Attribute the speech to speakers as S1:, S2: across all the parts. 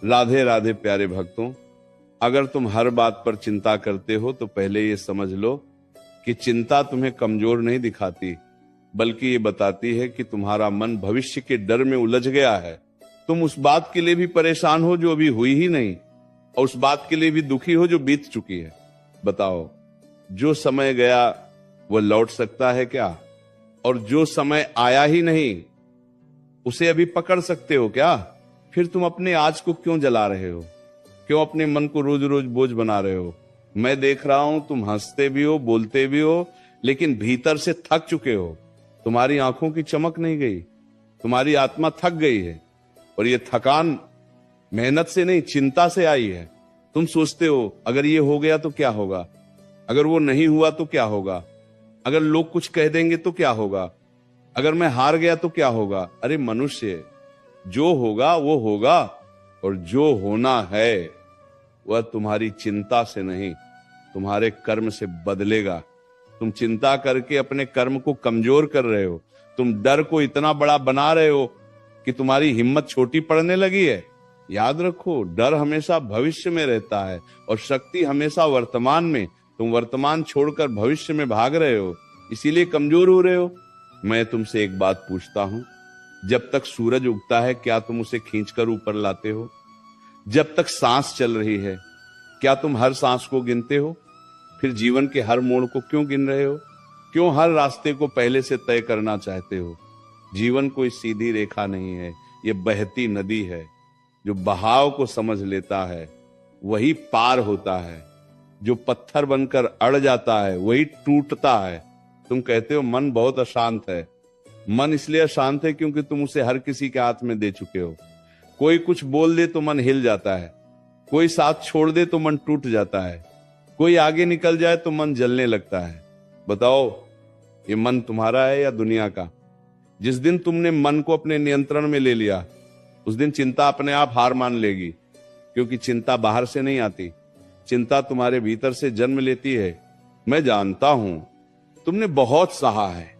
S1: राधे राधे प्यारे भक्तों, अगर तुम हर बात पर चिंता करते हो तो पहले ये समझ लो कि चिंता तुम्हें कमजोर नहीं दिखाती, बल्कि ये बताती है कि तुम्हारा मन भविष्य के डर में उलझ गया है। तुम उस बात के लिए भी परेशान हो जो अभी हुई ही नहीं, और उस बात के लिए भी दुखी हो जो बीत चुकी है। बताओ, जो समय गया वो लौट सकता है क्या? और जो समय आया ही नहीं उसे अभी पकड़ सकते हो क्या? फिर तुम अपने आज को क्यों जला रहे हो? क्यों अपने मन को रोज रोज बोझ बना रहे हो? मैं देख रहा हूं तुम हंसते भी हो, बोलते भी हो, लेकिन भीतर से थक चुके हो। तुम्हारी आंखों की चमक नहीं गई, तुम्हारी आत्मा थक गई है। और ये थकान मेहनत से नहीं, चिंता से आई है। तुम सोचते हो अगर ये हो गया तो क्या होगा, अगर वो नहीं हुआ तो क्या होगा, अगर लोग कुछ कह देंगे तो क्या होगा, अगर मैं हार गया तो क्या होगा। अरे मनुष्य, जो होगा वो होगा, और जो होना है वह तुम्हारी चिंता से नहीं, तुम्हारे कर्म से बदलेगा। तुम चिंता करके अपने कर्म को कमजोर कर रहे हो। तुम डर को इतना बड़ा बना रहे हो कि तुम्हारी हिम्मत छोटी पड़ने लगी है। याद रखो, डर हमेशा भविष्य में रहता है और शक्ति हमेशा वर्तमान में। तुम वर्तमान छोड़कर भविष्य में भाग रहे हो, इसीलिए कमजोर हो रहे हो। मैं तुमसे एक बात पूछता हूं, जब तक सूरज उगता है क्या तुम उसे खींचकर ऊपर लाते हो? जब तक सांस चल रही है क्या तुम हर सांस को गिनते हो? फिर जीवन के हर मोड़ को क्यों गिन रहे हो? क्यों हर रास्ते को पहले से तय करना चाहते हो? जीवन कोई सीधी रेखा नहीं है, ये बहती नदी है। जो बहाव को समझ लेता है वही पार होता है, जो पत्थर बनकर अड़ जाता है वही टूटता है। तुम कहते हो मन बहुत अशांत है। मन इसलिए अशांत है क्योंकि तुम उसे हर किसी के हाथ में दे चुके हो। कोई कुछ बोल दे तो मन हिल जाता है, कोई साथ छोड़ दे तो मन टूट जाता है, कोई आगे निकल जाए तो मन जलने लगता है। बताओ, ये मन तुम्हारा है या दुनिया का? जिस दिन तुमने मन को अपने नियंत्रण में ले लिया उस दिन चिंता अपने आप हार मान लेगी, क्योंकि चिंता बाहर से नहीं आती, चिंता तुम्हारे भीतर से जन्म लेती है। मैं जानता हूं तुमने बहुत सहा है,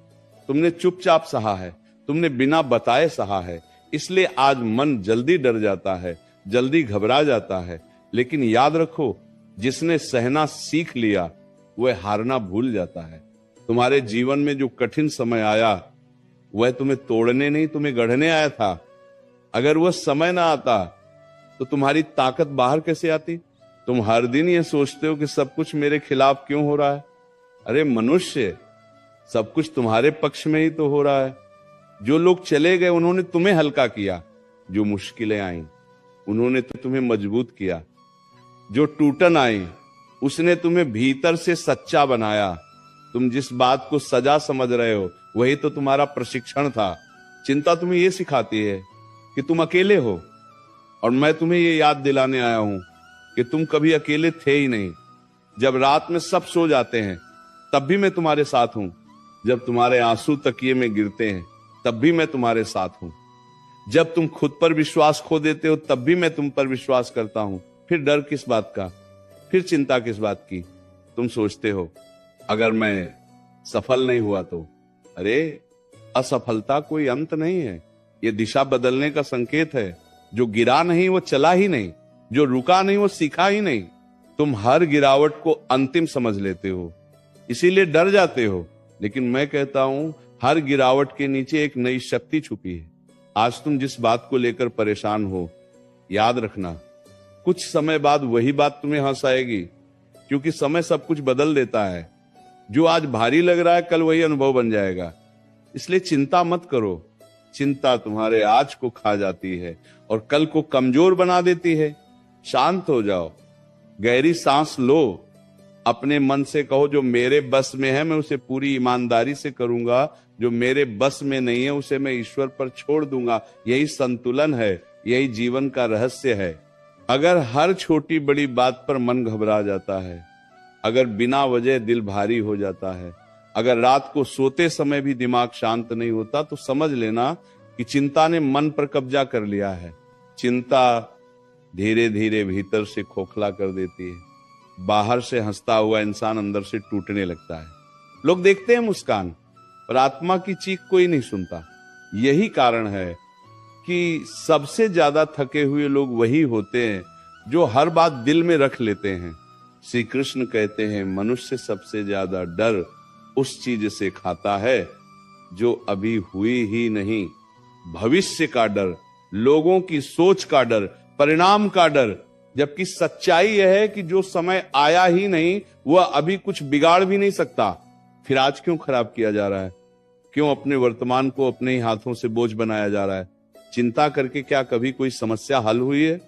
S1: तुमने चुपचाप सहा है, तुमने बिना बताए सहा है, इसलिए आज मन जल्दी डर जाता है, जल्दी घबरा जाता है। लेकिन याद रखो, जिसने सहना सीख लिया वह हारना भूल जाता है। तुम्हारे जीवन में जो कठिन समय आया वह तुम्हें तोड़ने नहीं, तुम्हें गढ़ने आया था। अगर वह समय ना आता तो तुम्हारी ताकत बाहर कैसे आती? तुम हर दिन ये सोचते हो कि सब कुछ मेरे खिलाफ क्यों हो रहा है। अरे मनुष्य, सब कुछ तुम्हारे पक्ष में ही तो हो रहा है। जो लोग चले गए उन्होंने तुम्हें हल्का किया, जो मुश्किलें आई उन्होंने तो तुम्हें मजबूत किया, जो टूटन आई उसने तुम्हें भीतर से सच्चा बनाया। तुम जिस बात को सजा समझ रहे हो वही तो तुम्हारा प्रशिक्षण था। चिंता तुम्हें यह सिखाती है कि तुम अकेले हो, और मैं तुम्हें ये याद दिलाने आया हूं कि तुम कभी अकेले थे ही नहीं। जब रात में सब सो जाते हैं तब भी मैं तुम्हारे साथ हूं, जब तुम्हारे आंसू तकिए में गिरते हैं तब भी मैं तुम्हारे साथ हूं, जब तुम खुद पर विश्वास खो देते हो तब भी मैं तुम पर विश्वास करता हूं। फिर डर किस बात का, फिर चिंता किस बात की? तुम सोचते हो अगर मैं सफल नहीं हुआ तो? अरे असफलता कोई अंत नहीं है, ये दिशा बदलने का संकेत है। जो गिरा नहीं वो चला ही नहीं, जो रुका नहीं वो सीखा ही नहीं। तुम हर गिरावट को अंतिम समझ लेते हो, इसीलिए डर जाते हो। लेकिन मैं कहता हूं हर गिरावट के नीचे एक नई शक्ति छुपी है। आज तुम जिस बात को लेकर परेशान हो, याद रखना कुछ समय बाद वही बात तुम्हें हंस आएगी, क्योंकि समय सब कुछ बदल देता है। जो आज भारी लग रहा है कल वही अनुभव बन जाएगा। इसलिए चिंता मत करो। चिंता तुम्हारे आज को खा जाती है और कल को कमजोर बना देती है। शांत हो जाओ, गहरी सांस लो, अपने मन से कहो जो मेरे बस में है मैं उसे पूरी ईमानदारी से करूंगा, जो मेरे बस में नहीं है उसे मैं ईश्वर पर छोड़ दूंगा। यही संतुलन है, यही जीवन का रहस्य है। अगर हर छोटी बड़ी बात पर मन घबरा जाता है, अगर बिना वजह दिल भारी हो जाता है, अगर रात को सोते समय भी दिमाग शांत नहीं होता, तो समझ लेना कि चिंता ने मन पर कब्जा कर लिया है। चिंता धीरे धीरे भीतर से खोखला कर देती है। बाहर से हंसता हुआ इंसान अंदर से टूटने लगता है। लोग देखते हैं मुस्कान, पर आत्मा की चीख कोई नहीं सुनता। यही कारण है कि सबसे ज्यादा थके हुए लोग वही होते हैं जो हर बात दिल में रख लेते हैं। श्री कृष्ण कहते हैं मनुष्य सबसे ज्यादा डर उस चीज से खाता है जो अभी हुई ही नहीं। भविष्य का डर, लोगों की सोच का डर, परिणाम का डर, जबकि सच्चाई यह है कि जो समय आया ही नहीं वह अभी कुछ बिगाड़ भी नहीं सकता। फिर आज क्यों खराब किया जा रहा है? क्यों अपने वर्तमान को अपने ही हाथों से बोझ बनाया जा रहा है? चिंता करके क्या कभी कोई समस्या हल हुई है?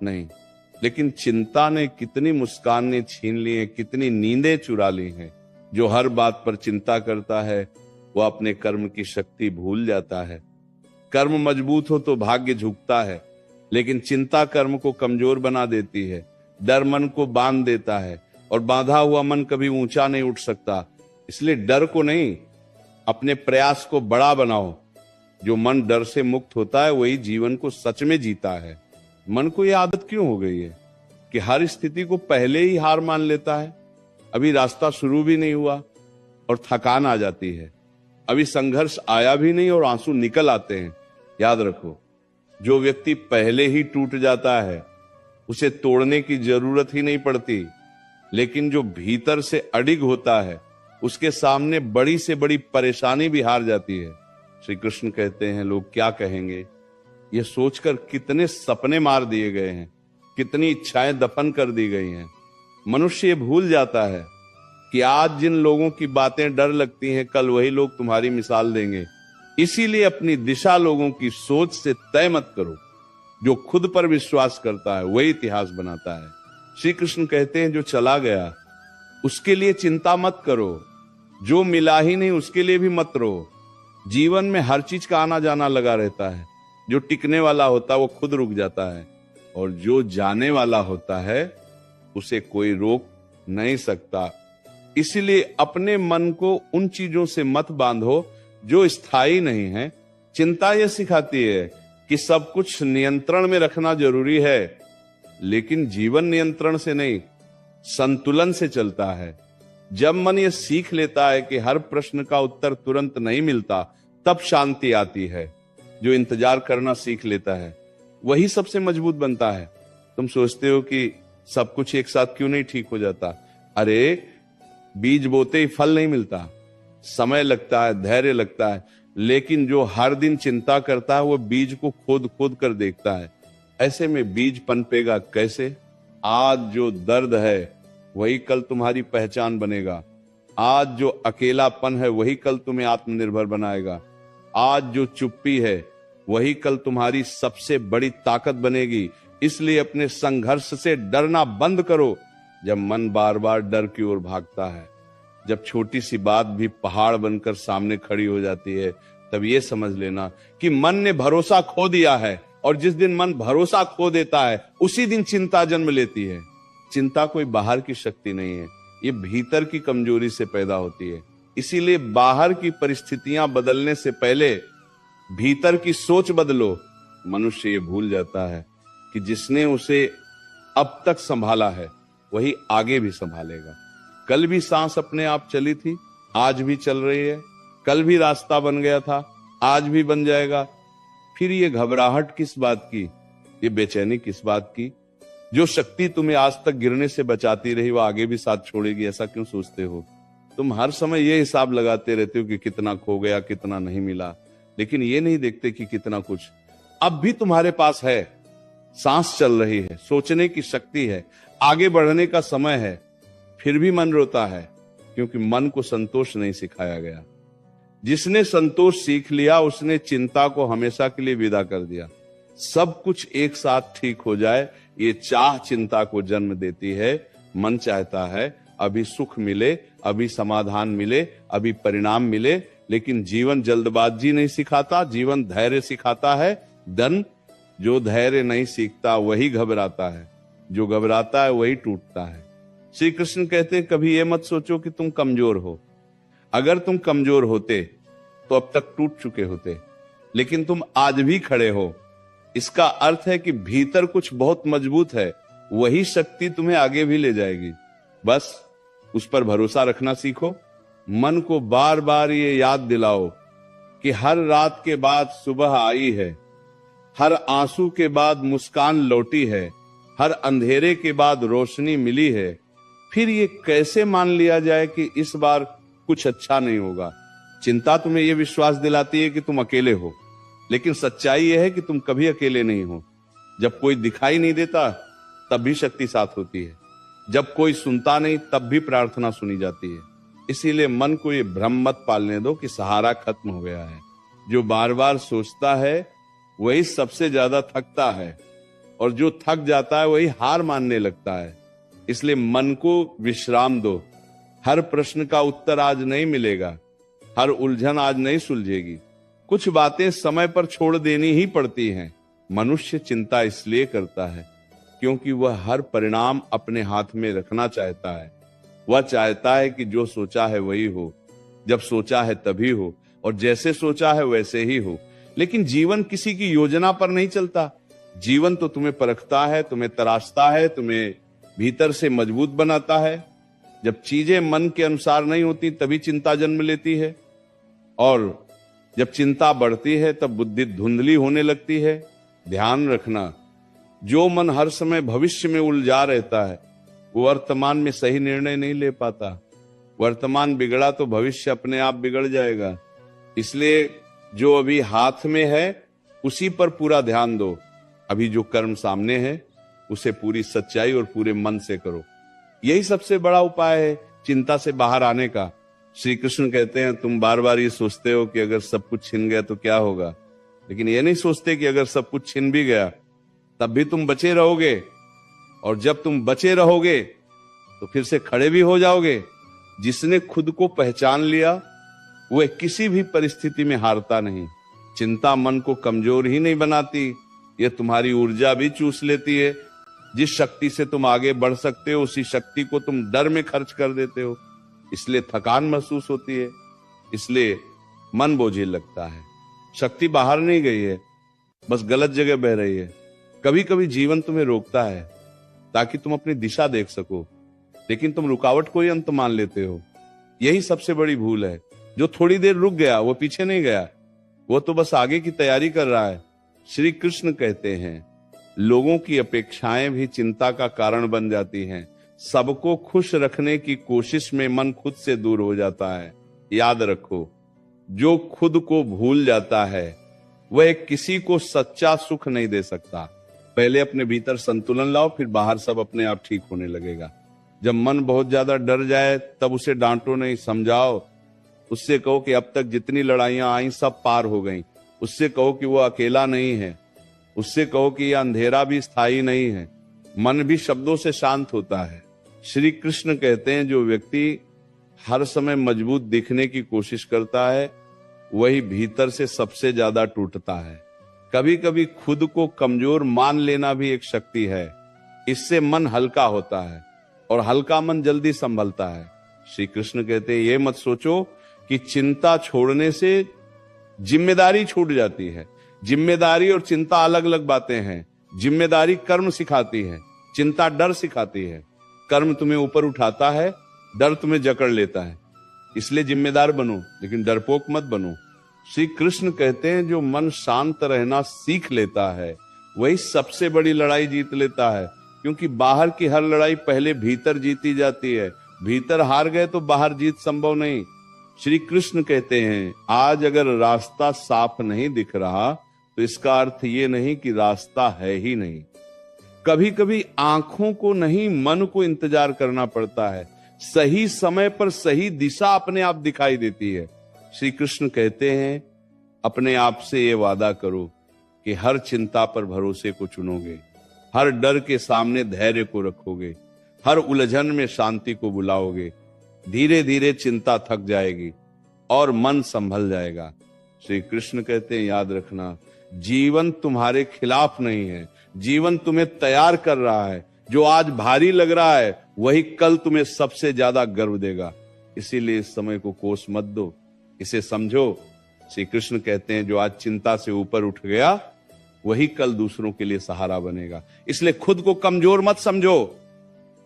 S1: नहीं। लेकिन चिंता ने कितनी मुस्कानें छीन ली हैं, कितनी नींदें चुरा ली हैं। जो हर बात पर चिंता करता है वह अपने कर्म की शक्ति भूल जाता है। कर्म मजबूत हो तो भाग्य झुकता है, लेकिन चिंता कर्म को कमजोर बना देती है। डर मन को बांध देता है और बांधा हुआ मन कभी ऊंचा नहीं उठ सकता। इसलिए डर को नहीं, अपने प्रयास को बड़ा बनाओ। जो मन डर से मुक्त होता है वही जीवन को सच में जीता है। मन को यह आदत क्यों हो गई है कि हर स्थिति को पहले ही हार मान लेता है? अभी रास्ता शुरू भी नहीं हुआ और थकान आ जाती है। अभी संघर्ष आया भी नहीं और आंसू निकल आते हैं। याद रखो, जो व्यक्ति पहले ही टूट जाता है उसे तोड़ने की जरूरत ही नहीं पड़ती, लेकिन जो भीतर से अडिग होता है उसके सामने बड़ी से बड़ी परेशानी भी हार जाती है। श्री कृष्ण कहते हैं लोग क्या कहेंगे, यह सोचकर कितने सपने मार दिए गए हैं, कितनी इच्छाएं दफन कर दी गई हैं। मनुष्य ये भूल जाता है कि आज जिन लोगों की बातें डर लगती हैं कल वही लोग तुम्हारी मिसाल देंगे। इसीलिए अपनी दिशा लोगों की सोच से तय मत करो। जो खुद पर विश्वास करता है वही इतिहास बनाता है। श्री कृष्ण कहते हैं जो चला गया उसके लिए चिंता मत करो, जो मिला ही नहीं उसके लिए भी मत रो। जीवन में हर चीज का आना जाना लगा रहता है। जो टिकने वाला होता है वो खुद रुक जाता है, और जो जाने वाला होता है उसे कोई रोक नहीं सकता। इसलिए अपने मन को उन चीजों से मत बांधो जो स्थायी नहीं है। चिंता यह सिखाती है कि सब कुछ नियंत्रण में रखना जरूरी है, लेकिन जीवन नियंत्रण से नहीं, संतुलन से चलता है। जब मन ये सीख लेता है कि हर प्रश्न का उत्तर तुरंत नहीं मिलता, तब शांति आती है। जो इंतजार करना सीख लेता है वही सबसे मजबूत बनता है। तुम सोचते हो कि सब कुछ एक साथ क्यों नहीं ठीक हो जाता? अरे, बीज बोते ही फल नहीं मिलता, समय लगता है, धैर्य लगता है। लेकिन जो हर दिन चिंता करता है वो बीज को खोद खोद कर देखता है। ऐसे में बीज पनपेगा कैसे? आज जो दर्द है वही कल तुम्हारी पहचान बनेगा। आज जो अकेलापन है वही कल तुम्हें आत्मनिर्भर बनाएगा। आज जो चुप्पी है वही कल तुम्हारी सबसे बड़ी ताकत बनेगी। इसलिए अपने संघर्ष से डरना बंद करो। जब मन बार बार डर की ओर भागता है, जब छोटी सी बात भी पहाड़ बनकर सामने खड़ी हो जाती है, तब ये समझ लेना कि मन ने भरोसा खो दिया है। और जिस दिन मन भरोसा खो देता है उसी दिन चिंता जन्म लेती है। चिंता कोई बाहर की शक्ति नहीं है, ये भीतर की कमजोरी से पैदा होती है। इसीलिए बाहर की परिस्थितियां बदलने से पहले भीतर की सोच बदलो। मनुष्य ये भूल जाता है कि जिसने उसे अब तक संभाला है वही आगे भी संभालेगा। कल भी सांस अपने आप चली थी, आज भी चल रही है। कल भी रास्ता बन गया था, आज भी बन जाएगा। फिर ये घबराहट किस बात की, ये बेचैनी किस बात की? जो शक्ति तुम्हें आज तक गिरने से बचाती रही वो आगे भी साथ छोड़ेगी, ऐसा क्यों सोचते हो? तुम हर समय ये हिसाब लगाते रहते हो कि कितना खो गया, कितना नहीं मिला, लेकिन ये नहीं देखते कि कितना कुछ अब भी तुम्हारे पास है। सांस चल रही है, सोचने की शक्ति है, आगे बढ़ने का समय है। फिर भी मन रोता है क्योंकि मन को संतोष नहीं सिखाया गया। जिसने संतोष सीख लिया उसने चिंता को हमेशा के लिए विदा कर दिया। सब कुछ एक साथ ठीक हो जाए, ये चाह चिंता को जन्म देती है। मन चाहता है अभी सुख मिले, अभी समाधान मिले, अभी परिणाम मिले, लेकिन जीवन जल्दबाजी नहीं सिखाता, जीवन धैर्य सिखाता है। जो धैर्य नहीं सीखता वही घबराता है, जो घबराता है वही टूटता है। श्री कृष्ण कहते हैं कभी ये मत सोचो कि तुम कमजोर हो। अगर तुम कमजोर होते तो अब तक टूट चुके होते, लेकिन तुम आज भी खड़े हो। इसका अर्थ है कि भीतर कुछ बहुत मजबूत है, वही शक्ति तुम्हें आगे भी ले जाएगी। बस उस पर भरोसा रखना सीखो। मन को बार बार ये याद दिलाओ कि हर रात के बाद सुबह आई है। हर आंसू के बाद मुस्कान लौटी है, हर अंधेरे के बाद रोशनी मिली है। फिर ये कैसे मान लिया जाए कि इस बार कुछ अच्छा नहीं होगा? चिंता तुम्हें यह विश्वास दिलाती है कि तुम अकेले हो, लेकिन सच्चाई यह है कि तुम कभी अकेले नहीं हो। जब कोई दिखाई नहीं देता तब भी शक्ति साथ होती है, जब कोई सुनता नहीं तब भी प्रार्थना सुनी जाती है। इसीलिए मन को ये भ्रम मत पालने दो कि सहारा खत्म हो गया है। जो बार बार सोचता है वही सबसे ज्यादा थकता है, और जो थक जाता है वही हार मानने लगता है। इसलिए मन को विश्राम दो। हर प्रश्न का उत्तर आज नहीं मिलेगा, हर उलझन आज नहीं सुलझेगी। कुछ बातें समय पर छोड़ देनी ही पड़ती हैं। मनुष्य चिंता इसलिए करता है क्योंकि वह हर परिणाम अपने हाथ में रखना चाहता है। वह चाहता है कि जो सोचा है वही हो, जब सोचा है तभी हो, और जैसे सोचा है वैसे ही हो। लेकिन जीवन किसी की योजना पर नहीं चलता। जीवन तो तुम्हें परखता है, तुम्हें तराशता है, तुम्हें भीतर से मजबूत बनाता है। जब चीजें मन के अनुसार नहीं होती तभी चिंता जन्म लेती है, और जब चिंता बढ़ती है तब बुद्धि धुंधली होने लगती है। ध्यान रखना, जो मन हर समय भविष्य में उलझा रहता है वो वर्तमान में सही निर्णय नहीं ले पाता। वर्तमान बिगड़ा तो भविष्य अपने आप बिगड़ जाएगा। इसलिए जो अभी हाथ में है उसी पर पूरा ध्यान दो। अभी जो कर्म सामने है उसे पूरी सच्चाई और पूरे मन से करो। यही सबसे बड़ा उपाय है चिंता से बाहर आने का। श्री कृष्ण कहते हैं, तुम बार बार ये सोचते हो कि अगर सब कुछ छिन गया तो क्या होगा, लेकिन ये नहीं सोचते कि अगर सब कुछ छिन भी गया तब भी तुम बचे रहोगे, और जब तुम बचे रहोगे तो फिर से खड़े भी हो जाओगे। जिसने खुद को पहचान लिया वह किसी भी परिस्थिति में हारता नहीं। चिंता मन को कमजोर ही नहीं बनाती, यह तुम्हारी ऊर्जा भी चूस लेती है। जिस शक्ति से तुम आगे बढ़ सकते हो उसी शक्ति को तुम डर में खर्च कर देते हो, इसलिए थकान महसूस होती है, इसलिए मन बोझिल लगता है। शक्ति बाहर नहीं गई है, बस गलत जगह बह रही है। कभी कभी जीवन तुम्हें रोकता है ताकि तुम अपनी दिशा देख सको, लेकिन तुम रुकावट को ही अंत मान लेते हो। यही सबसे बड़ी भूल है। जो थोड़ी देर रुक गया वो पीछे नहीं गया, वो तो बस आगे की तैयारी कर रहा है। श्री कृष्ण कहते हैं, लोगों की अपेक्षाएं भी चिंता का कारण बन जाती हैं। सबको खुश रखने की कोशिश में मन खुद से दूर हो जाता है। याद रखो, जो खुद को भूल जाता है वह किसी को सच्चा सुख नहीं दे सकता। पहले अपने भीतर संतुलन लाओ, फिर बाहर सब अपने आप ठीक होने लगेगा। जब मन बहुत ज्यादा डर जाए तब उसे डांटो नहीं, समझाओ। उससे कहो कि अब तक जितनी लड़ाइयां आई सब पार हो गईं। उससे कहो कि वो अकेला नहीं है। उससे कहो कि यह अंधेरा भी स्थायी नहीं है। मन भी शब्दों से शांत होता है। श्री कृष्ण कहते हैं, जो व्यक्ति हर समय मजबूत दिखने की कोशिश करता है वही भीतर से सबसे ज्यादा टूटता है। कभी कभी खुद को कमजोर मान लेना भी एक शक्ति है। इससे मन हल्का होता है, और हल्का मन जल्दी संभलता है। श्री कृष्ण कहते हैं, ये मत सोचो कि चिंता छोड़ने से जिम्मेदारी छूट जाती है। जिम्मेदारी और चिंता अलग अलग बातें हैं। जिम्मेदारी कर्म सिखाती है, चिंता डर सिखाती है। कर्म तुम्हें ऊपर उठाता है, डर तुम्हें जकड़ लेता है। इसलिए जिम्मेदार बनो, लेकिन डरपोक मत बनो। श्री कृष्ण कहते हैं, जो मन शांत रहना सीख लेता है वही सबसे बड़ी लड़ाई जीत लेता है, क्योंकि बाहर की हर लड़ाई पहले भीतर जीती जाती है। भीतर हार गए तो बाहर जीत संभव नहीं। श्री कृष्ण कहते हैं, आज अगर रास्ता साफ नहीं दिख रहा तो इसका अर्थ ये नहीं कि रास्ता है ही नहीं। कभी कभी आंखों को नहीं, मन को इंतजार करना पड़ता है। सही समय पर सही दिशा अपने आप दिखाई देती है। श्री कृष्ण कहते हैं, अपने आप से ये वादा करो कि हर चिंता पर भरोसे को चुनोगे, हर डर के सामने धैर्य को रखोगे, हर उलझन में शांति को बुलाओगे। धीरे धीरे चिंता थक जाएगी और मन संभल जाएगा। श्री कृष्ण कहते हैं, याद रखना, जीवन तुम्हारे खिलाफ नहीं है, जीवन तुम्हें तैयार कर रहा है। जो आज भारी लग रहा है वही कल तुम्हें सबसे ज्यादा गर्व देगा। इसीलिए इस समय को कोस मत दो, इसे समझो। श्री कृष्ण कहते हैं, जो आज चिंता से ऊपर उठ गया वही कल दूसरों के लिए सहारा बनेगा। इसलिए खुद को कमजोर मत समझो।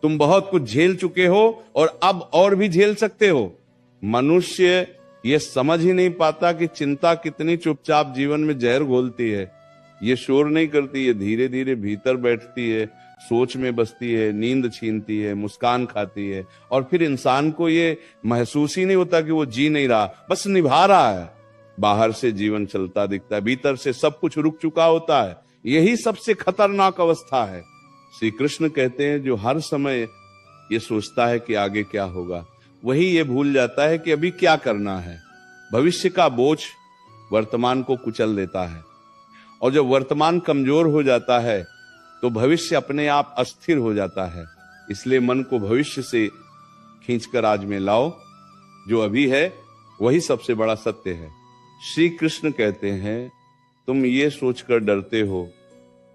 S1: तुम बहुत कुछ झेल चुके हो और अब और भी झेल सकते हो। मनुष्य ये समझ ही नहीं पाता कि चिंता कितनी चुपचाप जीवन में जहर घोलती है। ये शोर नहीं करती, ये धीरे धीरे भीतर बैठती है, सोच में बसती है, नींद छीनती है, मुस्कान खाती है, और फिर इंसान को ये महसूस ही नहीं होता कि वो जी नहीं रहा, बस निभा रहा है। बाहर से जीवन चलता दिखता है, भीतर से सब कुछ रुक चुका होता है। यही सबसे खतरनाक अवस्था है। श्री कृष्ण कहते हैं जो हर समय ये सोचता है कि आगे क्या होगा, वही ये भूल जाता है कि अभी क्या करना है। भविष्य का बोझ वर्तमान को कुचल देता है, और जब वर्तमान कमजोर हो जाता है तो भविष्य अपने आप अस्थिर हो जाता है। इसलिए मन को भविष्य से खींचकर आज में लाओ, जो अभी है वही सबसे बड़ा सत्य है। श्री कृष्ण कहते हैं तुम ये सोचकर डरते हो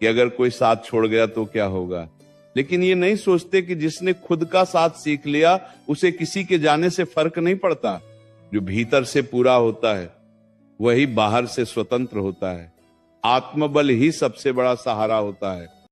S1: कि अगर कोई साथ छोड़ गया तो क्या होगा, लेकिन ये नहीं सोचते कि जिसने खुद का साथ सीख लिया उसे किसी के जाने से फर्क नहीं पड़ता। जो भीतर से पूरा होता है वही बाहर से स्वतंत्र होता है। आत्मबल ही सबसे बड़ा सहारा होता है।